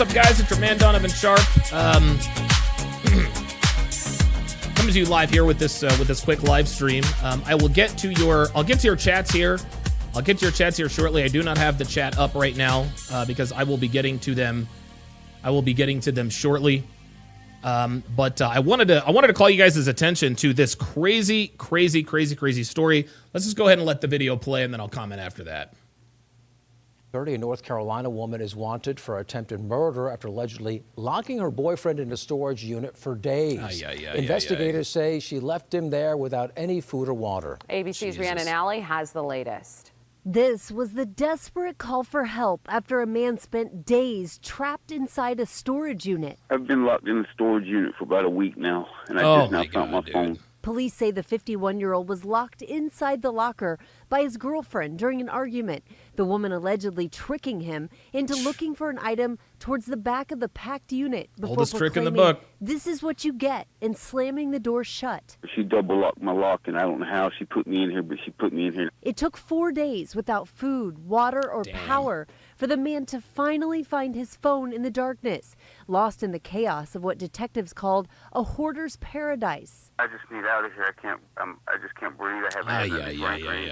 up, guys? It's your man Donovan Sharpe. Coming to you live here with this quick live stream. I'll get to your chats here. I'll get to your chats here shortly. I do not have the chat up right now because I will be getting to them. I will be getting to them shortly. But I wanted to call you guys' attention to this crazy story. Let's just go ahead and let the video play, and then I'll comment after that. A North Carolina woman is wanted for attempted murder after allegedly locking her boyfriend in a storage unit for days. Investigators say she left him there without any food or water. ABC's Rhiannon Alley has the latest. This was the desperate call for help after a man spent days trapped inside a storage unit. I've been locked in a storage unit for about a week now, and I just now found my phone. Police say the 51-year-old was locked inside the locker by his girlfriend during an argument, the woman allegedly tricking him into looking for an item towards the back of the packed unit before Oldest trick in the book. This is what you get, and slamming the door shut. She double locked my lock, and I don't know how she put me in here, but she put me in here. It took 4 days without food, water, or power for the man to finally find his phone in the darkness, lost in the chaos of what detectives called a hoarder's paradise. I just need out of here. I just can't breathe. I haven't had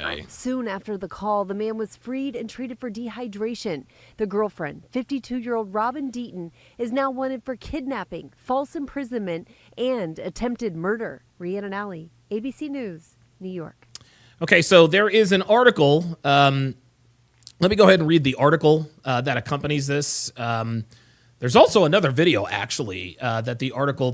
anything. Soon after the call, the man was freed and treated for dehydration. The girlfriend, 52-year-old Robin Deaton, is now wanted for kidnapping, false imprisonment, and attempted murder. Rhiannon Alley, ABC News, New York. Okay, so there is an article. Let me go ahead and read the article that accompanies this. There's also another video, actually, that the article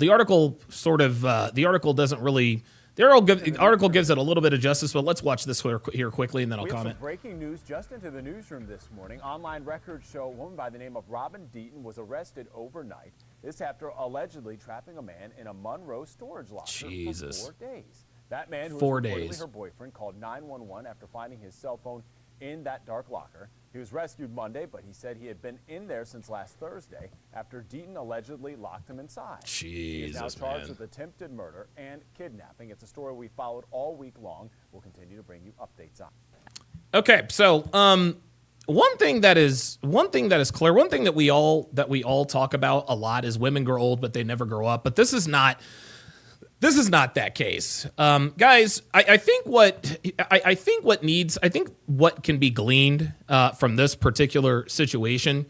doesn't really. The article gives it a little bit of justice, but let's watch this here quickly, and then I'll comment. Breaking news just into the newsroom this morning. Online records show a woman by the name of Robin Deaton was arrested overnight. This after allegedly trapping a man in a Monroe storage locker for 4 days. That man, who was reportedly her boyfriend, called 911 after finding his cell phone in that dark locker. He was rescued Monday, but he said he had been in there since last Thursday after Deaton allegedly locked him inside. He is now charged with attempted murder and kidnapping. It's a story we followed all week long. We'll continue to bring you updates on. Okay, so one thing that is clear, one thing that we all talk about a lot is women grow old, but they never grow up. But this is not that case, guys. I think what can be gleaned from this particular situation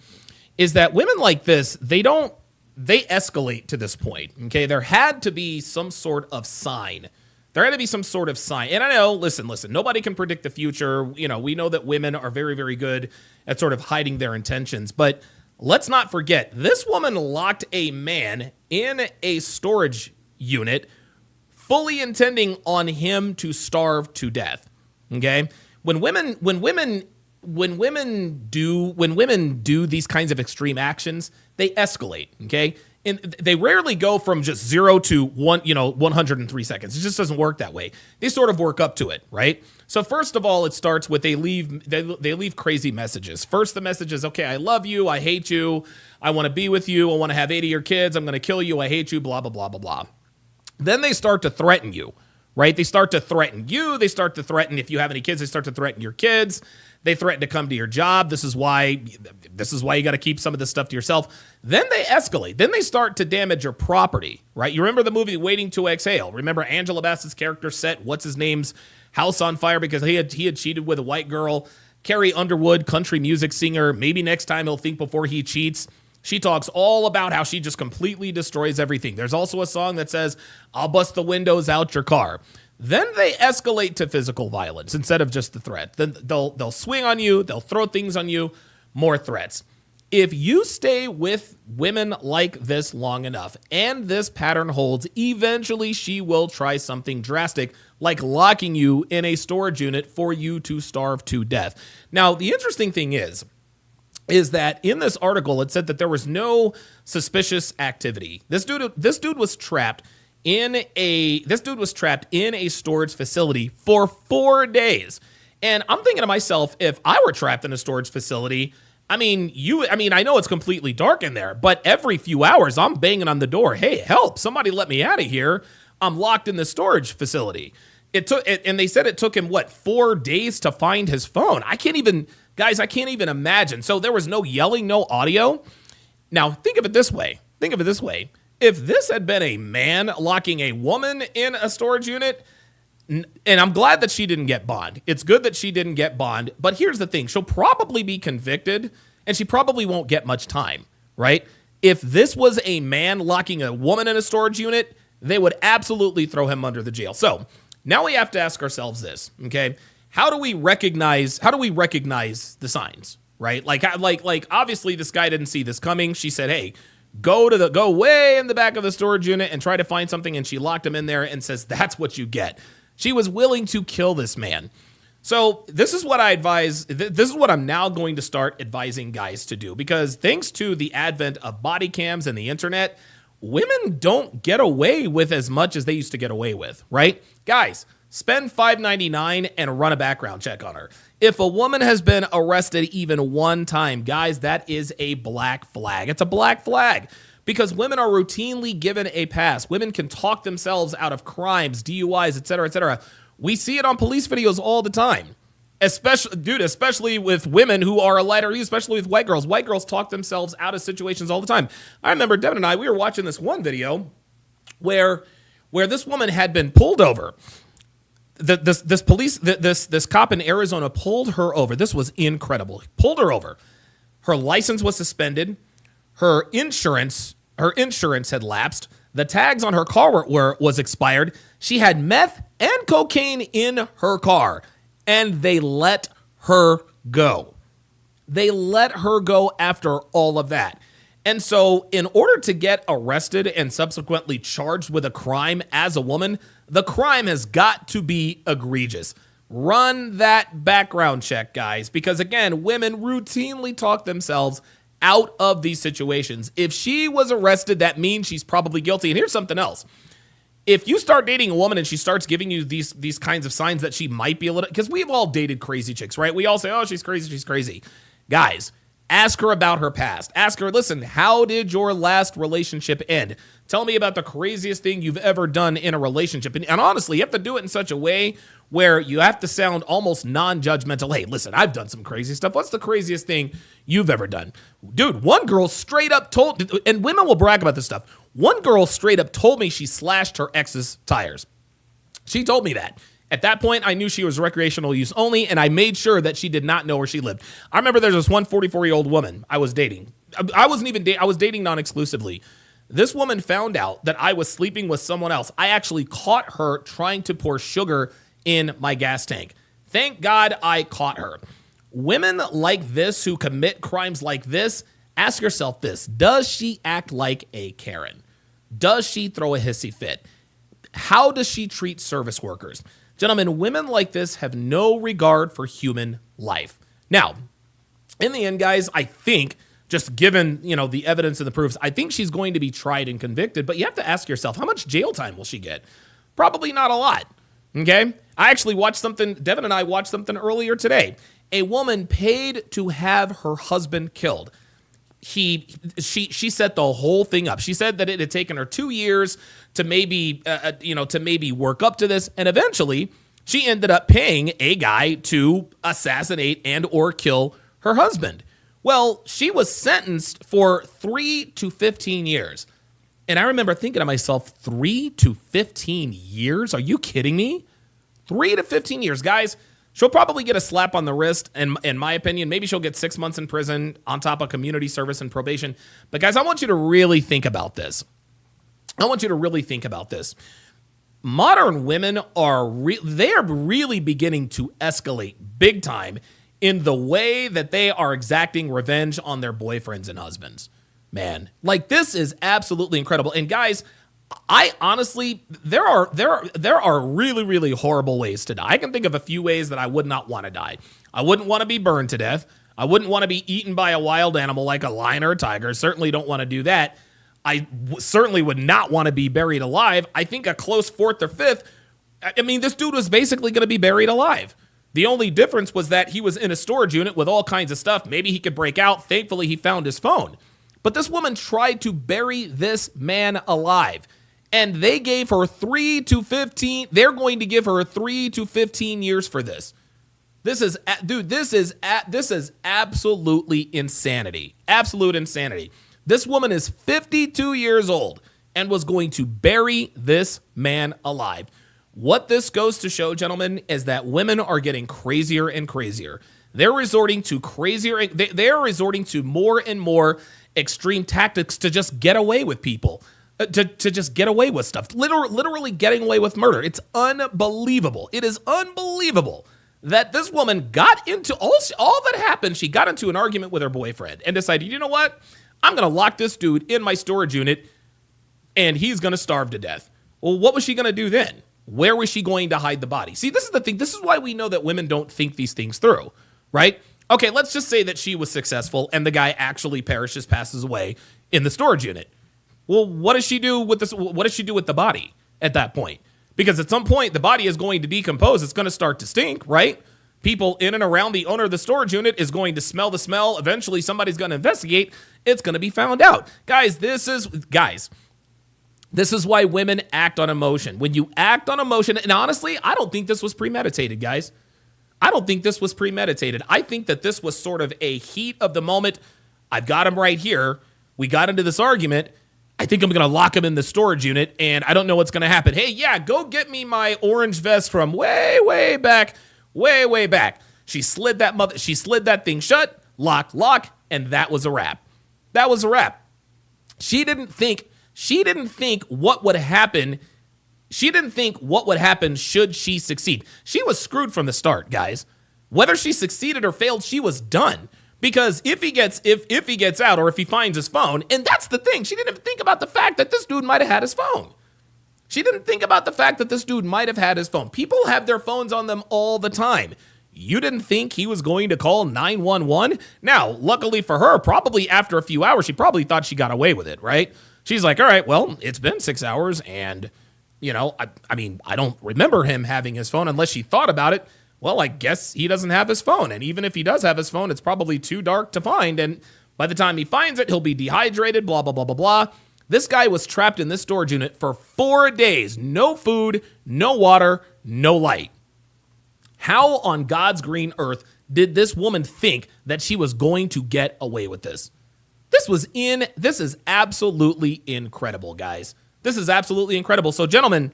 is that women like this, they escalate to this point. Okay, there had to be some sort of sign. And I know, listen, nobody can predict the future. You know, we know that women are very, very good at sort of hiding their intentions, but let's not forget, this woman locked a man in a storage unit, fully intending on him to starve to death. Okay? When women do these kinds of extreme actions, they escalate. Okay? And they rarely go from just 0 to 103 seconds. It just doesn't work that way. They sort of work up to it, right? So first of all, it starts with they leave crazy messages. First, the message is, okay, I love you, I hate you, I want to be with you, I want to have 8 of your kids, I'm going to kill you, I hate you, blah, blah, blah, blah, blah. Then they start to threaten you, right? They start to threaten you. They start to threaten, if you have any kids, they start to threaten your kids. They threaten to come to your job. This is why you got to keep some of this stuff to yourself. Then they escalate. Then they start to damage your property, right? You remember the movie Waiting to Exhale? Remember Angela Bassett's character set what's-his-name's house on fire because he had cheated with a white girl. Carrie Underwood, country music singer. Maybe next time he'll think before he cheats. She talks all about how she just completely destroys everything. There's also a song that says, I'll bust the windows out your car. Then they escalate to physical violence instead of just the threat. Then they'll swing on you. They'll throw things on you. More threats. If you stay with women like this long enough and this pattern holds, eventually she will try something drastic like locking you in a storage unit for you to starve to death. Now, the interesting thing is that in this article, it said that there was no suspicious activity. This dude was trapped in a storage facility for 4 days. And I'm thinking to myself, if I were trapped in a storage facility, I know it's completely dark in there, but every few hours I'm banging on the door. Hey, help, somebody let me out of here. I'm locked in the storage facility. And they said it took him 4 days to find his phone. I can't even imagine. So there was no yelling, no audio. Now, think of it this way. If this had been a man locking a woman in a storage unit, and I'm glad that she didn't get bond. It's good that she didn't get bond. But here's the thing. She'll probably be convicted, and she probably won't get much time, right? If this was a man locking a woman in a storage unit, they would absolutely throw him under the jail. So now we have to ask ourselves this, okay? How do we recognize the signs, right? Like obviously this guy didn't see this coming. She said, hey, go way in the back of the storage unit and try to find something. And she locked him in there and says, that's what you get. She was willing to kill this man. So this is what I advise. This is what I'm now going to start advising guys to do, because thanks to the advent of body cams and the internet, women don't get away with as much as they used to get away with, right? Guys, spend $5.99 and run a background check on her. If a woman has been arrested even one time, guys, that is a black flag. It's a black flag. Because women are routinely given a pass. Women can talk themselves out of crimes, DUIs, et cetera, et cetera. We see it on police videos all the time. Especially with women who are a lighter, especially with white girls. White girls talk themselves out of situations all the time. I remember Devin and I, we were watching this one video where this woman had been pulled over. This cop in Arizona pulled her over. This was incredible. Pulled her over. Her license was suspended. Her insurance had lapsed. The tags on her car was expired. She had meth and cocaine in her car, and they let her go. They let her go after all of that. And so in order to get arrested and subsequently charged with a crime as a woman, the crime has got to be egregious. Run that background check, guys, because again, women routinely talk themselves out of these situations. If she was arrested, that means she's probably guilty. And here's something else. If you start dating a woman and she starts giving you these kinds of signs that she might be a little, because we've all dated crazy chicks, right? We all say, oh, she's crazy. Guys, ask her about her past. Ask her, listen, how did your last relationship end? Tell me about the craziest thing you've ever done in a relationship. And honestly, you have to do it in such a way where you have to sound almost non-judgmental. Hey, listen, I've done some crazy stuff. What's the craziest thing you've ever done? Dude, one girl straight up told, and women will brag about this stuff. One girl straight up told me she slashed her ex's tires. She told me that. At that point, I knew she was recreational use only, and I made sure that she did not know where she lived. I remember there's this one 44-year-old woman I was dating. I was dating non-exclusively. This woman found out that I was sleeping with someone else. I actually caught her trying to pour sugar in my gas tank. Thank God I caught her. Women like this who commit crimes like this, ask yourself this. Does she act like a Karen? Does she throw a hissy fit? How does she treat service workers? Gentlemen, women like this have no regard for human life. Now, in the end, guys, I think, just given, the evidence and the proofs, I think she's going to be tried and convicted, but you have to ask yourself, how much jail time will she get? Probably not a lot, okay? I actually watched something, Devin and I watched something earlier today. A woman paid to have her husband killed. She set the whole thing up. She said that it had taken her 2 years to maybe work up to this, and eventually she ended up paying a guy to assassinate and or kill her husband. Well, she was sentenced for 3 to 15 years. And I remember thinking to myself, 3 to 15 years? Are you kidding me? 3 to 15 years, guys. She'll probably get a slap on the wrist, and in my opinion, maybe she'll get 6 months in prison on top of community service and probation. But guys, I want you to really think about this. Modern women are really beginning to escalate big time in the way that they are exacting revenge on their boyfriends and husbands. Man, like this is absolutely incredible. And guys, I honestly, there are really, really horrible ways to die. I can think of a few ways that I would not want to die. I wouldn't want to be burned to death. I wouldn't want to be eaten by a wild animal like a lion or a tiger. Certainly don't want to do that. I certainly would not want to be buried alive. I think a close fourth or fifth. I mean, this dude was basically going to be buried alive. The only difference was that he was in a storage unit with all kinds of stuff. Maybe he could break out. Thankfully, he found his phone. But this woman tried to bury this man alive. And they gave her 3 to 15. They're going to give her 3 to 15 years for this. This is absolutely insanity. Absolute insanity. This woman is 52 years old and was going to bury this man alive. What this goes to show, gentlemen, is that women are getting crazier and crazier. They're resorting to they're resorting to more and more extreme tactics to just get away with people, to just get away with stuff, literally getting away with murder. It's unbelievable. It is unbelievable that this woman got into all that happened. She got into an argument with her boyfriend and decided, you know what? I'm going to lock this dude in my storage unit and he's going to starve to death. Well, what was she going to do then? Where was she going to hide the body? See, this is the thing. This is why we know that women don't think these things through, right? Okay, let's just say that she was successful and the guy actually passes away in the storage unit. Well, what does she do with this? What does she do with the body at that point? Because at some point, the body is going to decompose. It's going to start to stink, right? People in and around the owner of the storage unit is going to smell the smell. Eventually, somebody's going to investigate. It's going to be found out. Guys, this is why women act on emotion. When you act on emotion, and honestly, I don't think this was premeditated, guys. I don't think this was premeditated. I think that this was sort of a heat of the moment. I've got him right here. We got into this argument. I think I'm going to lock him in the storage unit, and I don't know what's going to happen. Hey, yeah, go get me my orange vest from way, way back, way back. She slid that thing shut, lock, and that was a wrap. That was a wrap. She didn't think what would happen. She didn't think what would happen should she succeed. She was screwed from the start, guys. Whether she succeeded or failed, she was done. Because if he gets out or if he finds his phone, and that's the thing, she didn't even think about the fact that this dude might have had his phone. She didn't think about the fact that this dude might have had his phone. People have their phones on them all the time. You didn't think he was going to call 911? Now, luckily for her, probably after a few hours, she probably thought she got away with it, right? She's like, all right, well, it's been 6 hours, and, you know, I mean, I don't remember him having his phone unless she thought about it. Well, I guess he doesn't have his phone. And even if he does have his phone, it's probably too dark to find. And by the time he finds it, he'll be dehydrated, blah, blah, blah, blah, blah. This guy was trapped in this storage unit for 4 days. No food, no water, no light. How on God's green earth did this woman think that she was going to get away with this? This is absolutely incredible, guys. This is absolutely incredible. So, gentlemen,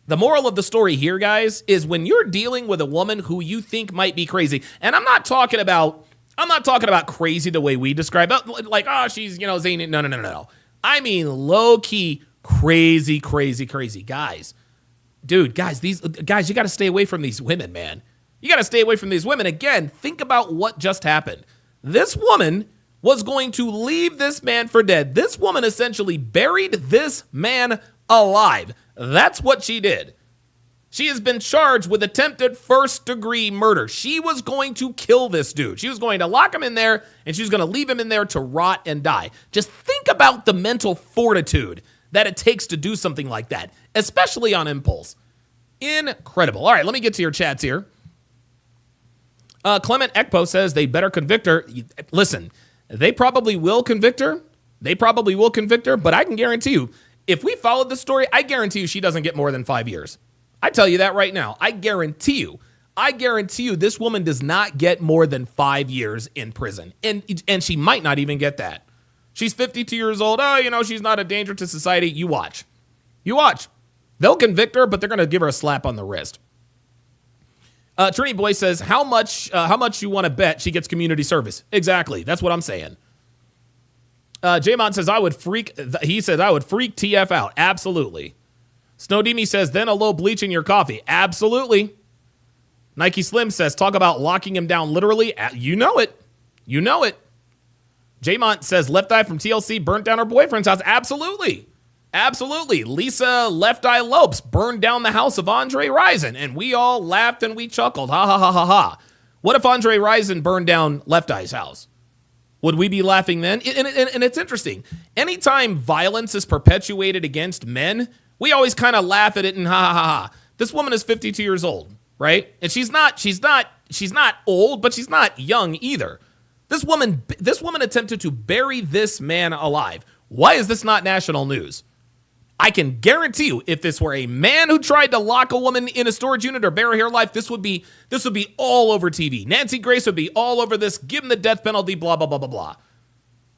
the moral of the story here, guys, is when you're dealing with a woman who you think might be crazy, and I'm not talking about crazy the way we describe it, like, oh, she's, you know, zany. No. I mean, low-key crazy, guys. Dude, guys, you got to stay away from these women, man. You got to stay away from these women. Again, think about what just happened. This woman was going to leave this man for dead. This woman essentially buried this man alive. That's what she did. She has been charged with attempted first-degree murder. She was going to kill this dude. She was going to lock him in there, and she was going to leave him in there to rot and die. Just think about the mental fortitude that it takes to do something like that, especially on impulse. Incredible. All right, let me get to your chats here. Clement Ekpo says they better convict her. Listen, they probably will convict her. But I can guarantee you, if we followed the story, I guarantee you she doesn't get more than 5 years. I tell you that right now. I guarantee you this woman does not get more than 5 years in prison. And she might not even get that. She's 52 years old. Oh, you know, she's not a danger to society. You watch. They'll convict her, but they're going to give her a slap on the wrist. Trini Boy says, how much you want to bet she gets community service? Exactly. That's what I'm saying. J-Mon says, I would freak TF out. Absolutely. Snowdemi says, then a low bleach in your coffee. Absolutely. Nike Slim says, talk about locking him down literally. You know it. J-Mont says, Left Eye from TLC burnt down her boyfriend's house. Absolutely. Lisa Left Eye Lopes burned down the house of Andre Rison, and we all laughed and we chuckled. Ha, ha, ha, ha, ha. What if Andre Rison burned down Left Eye's house? Would we be laughing then? And it's interesting. Anytime violence is perpetuated against men, we always kind of laugh at it and ha, ha, ha, ha. This woman is 52 years old, right? And she's not old, but she's not young either. This woman attempted to bury this man alive. Why is this not national news? I can guarantee you, if this were a man who tried to lock a woman in a storage unit or bury her alive, this would be all over TV. Nancy Grace would be all over this. Give him the death penalty, blah, blah, blah, blah, blah.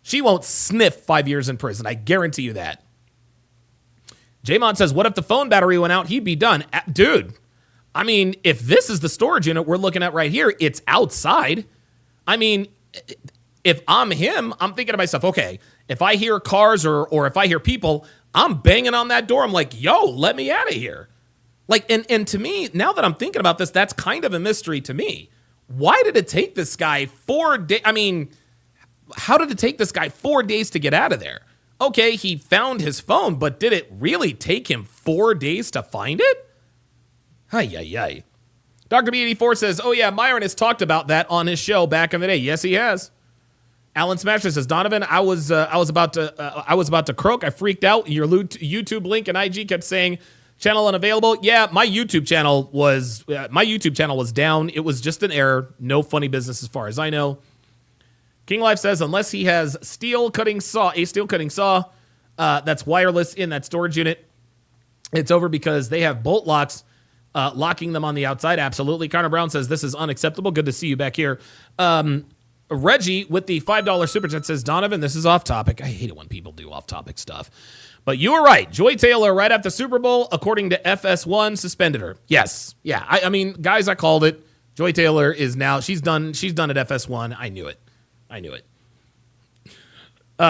She won't sniff 5 years in prison. I guarantee you that. Jamon says, what if the phone battery went out? He'd be done. Dude, I mean, if this is the storage unit we're looking at right here, it's outside. I mean, if I'm him, I'm thinking to myself, okay, if I hear cars or if I hear people, I'm banging on that door. I'm like, yo, let me out of here. Like, and to me, now that I'm thinking about this, that's kind of a mystery to me. Why did it take this guy 4 days? I mean, how did it take this guy 4 days to get out of there? Okay, he found his phone, but did it really take him 4 days to find it? Ay. Dr. B84 says, oh yeah, Myron has talked about that on his show back in the day. Yes, he has. Alan Smasher says, Donovan, I was about to croak. I freaked out. Your YouTube link and IG kept saying channel unavailable. Yeah, my YouTube channel was down. It was just an error. No funny business as far as I know. King Life says, unless he has a steel cutting saw that's wireless in that storage unit, it's over because they have bolt locks locking them on the outside. Absolutely. Connor Brown says, this is unacceptable. Good to see you back here. Reggie with the $5 super chat says, Donovan, this is off topic. I hate it when people do off topic stuff. But you were right. Joy Taylor, right after Super Bowl, according to FS1, suspended her. Yes. Yeah. I mean, guys, I called it. Joy Taylor is now, she's done at FS1. I knew it.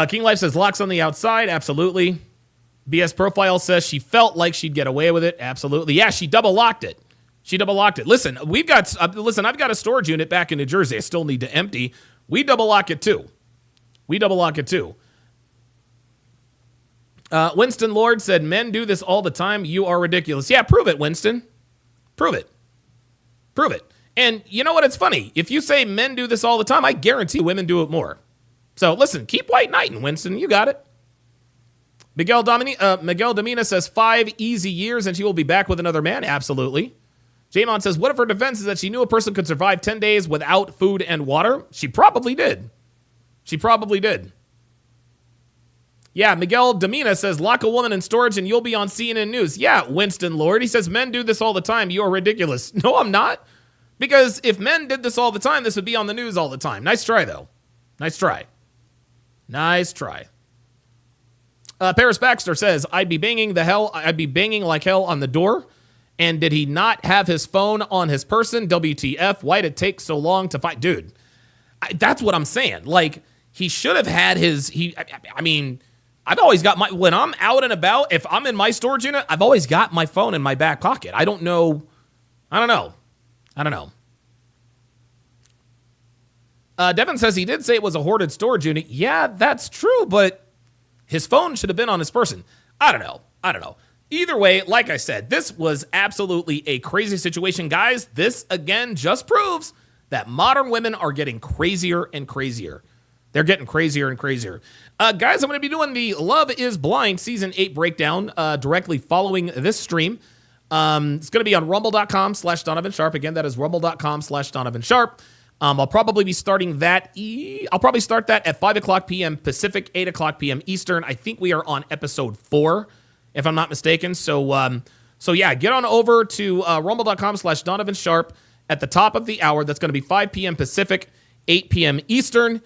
King Life says, locks on the outside. Absolutely. BS Profile says she felt like she'd get away with it. Absolutely. Yeah, she double locked it. Listen, I've got a storage unit back in New Jersey. I still need to empty. We double lock it too. Winston Lord said, men do this all the time. You are ridiculous. Yeah, prove it, Winston. Prove it. And you know what? It's funny. If you say men do this all the time, I guarantee women do it more. So listen, keep white knighting, Winston. You got it. Miguel Domina says 5 easy years and she will be back with another man. Absolutely. Jamon says, what if her defense is that she knew a person could survive 10 days without food and water? She probably did. Yeah, Miguel Domina says, lock a woman in storage and you'll be on CNN News. Yeah, Winston Lord. He says, men do this all the time. You are ridiculous. No, I'm not. Because if men did this all the time, this would be on the news all the time. Nice try, though. Nice try. Paris Baxter says, I'd be banging like hell on the door. And did he not have his phone on his person? WTF? Why'd it take so long to find? Dude, that's what I'm saying. Like, he should have had I've always got when I'm out and about, if I'm in my storage unit, I've always got my phone in my back pocket. I don't know. Devin says he did say it was a hoarded storage unit. Yeah, that's true, but his phone should have been on his person. I don't know. Either way, like I said, this was absolutely a crazy situation. Guys, this again just proves that modern women are getting crazier and crazier. They're getting crazier and crazier. Guys, I'm going to be doing the Love is Blind Season 8 breakdown directly following this stream. It's going to be on rumble.com/Donovan Sharpe. Again, that is rumble.com/Donovan Sharpe. I'll probably be starting that. I'll probably start that at 5 o'clock p.m. Pacific, 8 o'clock p.m. Eastern. I think we are on episode 4, if I'm not mistaken. So yeah, get on over to rumble.com/Donovan Sharpe at the top of the hour. That's going to be 5 p.m. Pacific, 8 p.m. Eastern.